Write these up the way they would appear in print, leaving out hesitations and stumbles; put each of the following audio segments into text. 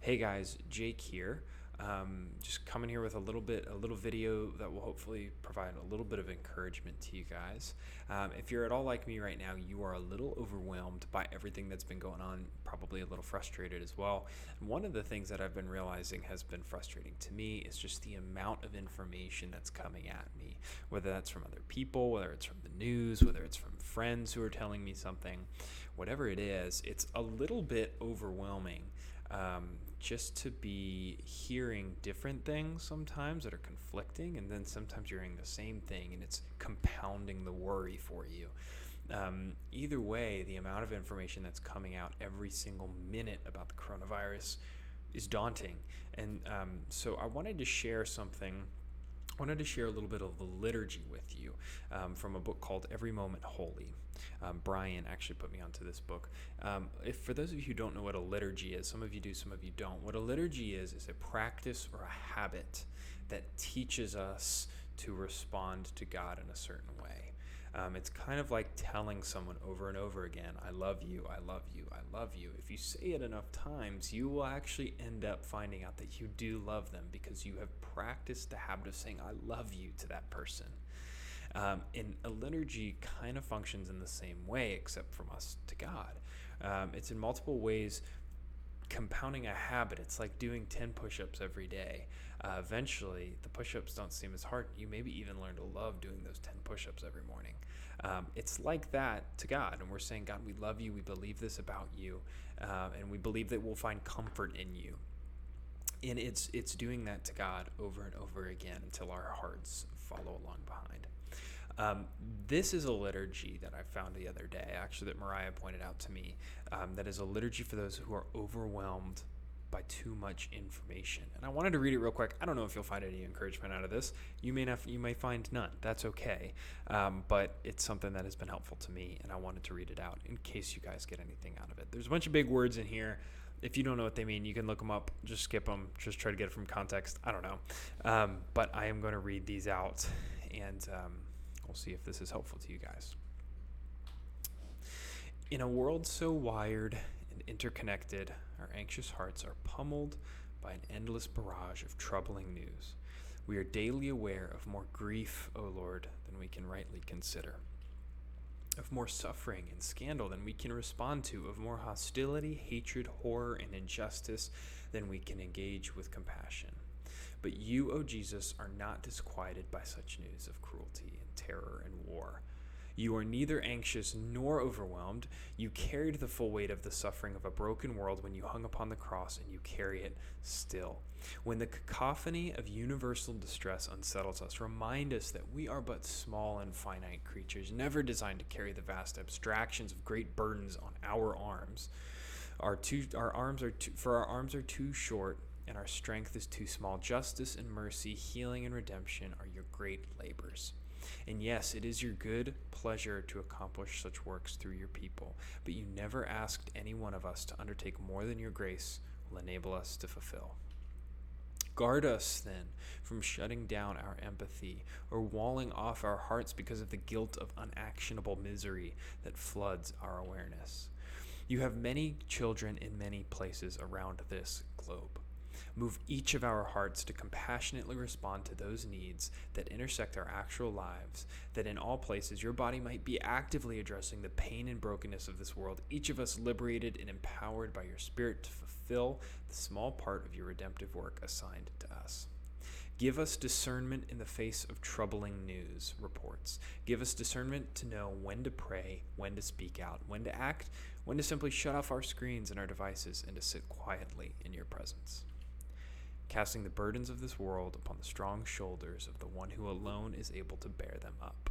Hey guys, Jake here. Just coming here with a little video that will hopefully provide a little bit of encouragement to you guys. If you're at all like me right now, you are a little overwhelmed by everything that's been going on, probably a little frustrated as well. And one of the things that I've been realizing has been frustrating to me is just the amount of information that's coming at me, whether that's from other people, whether it's from the news, whether it's from friends who are telling me something, whatever it is, it's a little bit overwhelming. Just to be hearing different things sometimes that are conflicting, and then sometimes you're hearing the same thing and it's compounding the worry for you. Either way, the amount of information that's coming out every single minute about the coronavirus is daunting. And so I wanted to share a little bit of the liturgy with you from a book called Every Moment Holy. Brian actually put me onto this book. If for those of you who don't know what a liturgy is, some of you do, some of you don't. What a liturgy is a practice or a habit that teaches us to respond to God in a certain way. It's kind of like telling someone over and over again, I love you, I love you, I love you. If you say it enough times, you will actually end up finding out that you do love them because you have practiced the habit of saying, I love you to that person. And a liturgy kind of functions in the same way, except from us to God. It's in multiple ways compounding a habit. It's like doing 10 push-ups every day. Eventually, the push-ups don't seem as hard. You maybe even learn to love doing those 10 push-ups every morning. It's like that to God, and we're saying, God, we love you, we believe this about you, and we believe that we'll find comfort in you. And it's doing that to God over and over again until our hearts follow along behind. This is a liturgy that I found the other day, actually, that Mariah pointed out to me, that is a liturgy for those who are overwhelmed by too much information. And I wanted to read it real quick. I don't know if you'll find any encouragement out of this. You may find none. That's okay. But it's something that has been helpful to me, and I wanted to read it out in case you guys get anything out of it. There's a bunch of big words in here. If you don't know what they mean, you can look them up. Just skip them. Just try to get it from context. I don't know. But I am going to read these out, and we'll see if this is helpful to you guys. In a world so wired and interconnected, our anxious hearts are pummeled by an endless barrage of troubling news. We are daily aware of more grief, O Lord, than we can rightly consider, of more suffering and scandal than we can respond to, of more hostility, hatred, horror, and injustice than we can engage with compassion. But you, O Jesus, are not disquieted by such news of cruelty and terror and war. You are neither anxious nor overwhelmed. You carried the full weight of the suffering of a broken world when you hung upon the cross, and you carry it still. When the cacophony of universal distress unsettles us, remind us that we are but small and finite creatures, never designed to carry the vast abstractions of great burdens on our arms. Our arms are too short, and our strength is too small. Justice and mercy, healing and redemption are your great labors. And yes, it is your good pleasure to accomplish such works through your people, but you never asked any one of us to undertake more than your grace will enable us to fulfill. Guard us, then, from shutting down our empathy or walling off our hearts because of the guilt of unactionable misery that floods our awareness. You have many children in many places around this globe. Move each of our hearts to compassionately respond to those needs that intersect our actual lives, that in all places your body might be actively addressing the pain and brokenness of this world, each of us liberated and empowered by your Spirit to fulfill the small part of your redemptive work assigned to us. Give us discernment in the face of troubling news reports. Give us discernment to know when to pray, when to speak out, when to act, when to simply shut off our screens and our devices and to sit quietly in your presence, casting the burdens of this world upon the strong shoulders of the one who alone is able to bear them up.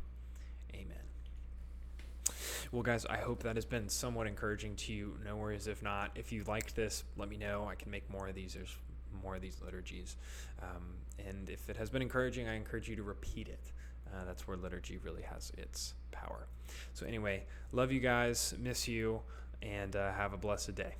Amen. Well, guys, I hope that has been somewhat encouraging to you. No worries if not. If you liked this, let me know. I can make more of these. There's more of these liturgies. And if it has been encouraging, I encourage you to repeat it. That's where liturgy really has its power. So anyway, love you guys, miss you, and have a blessed day.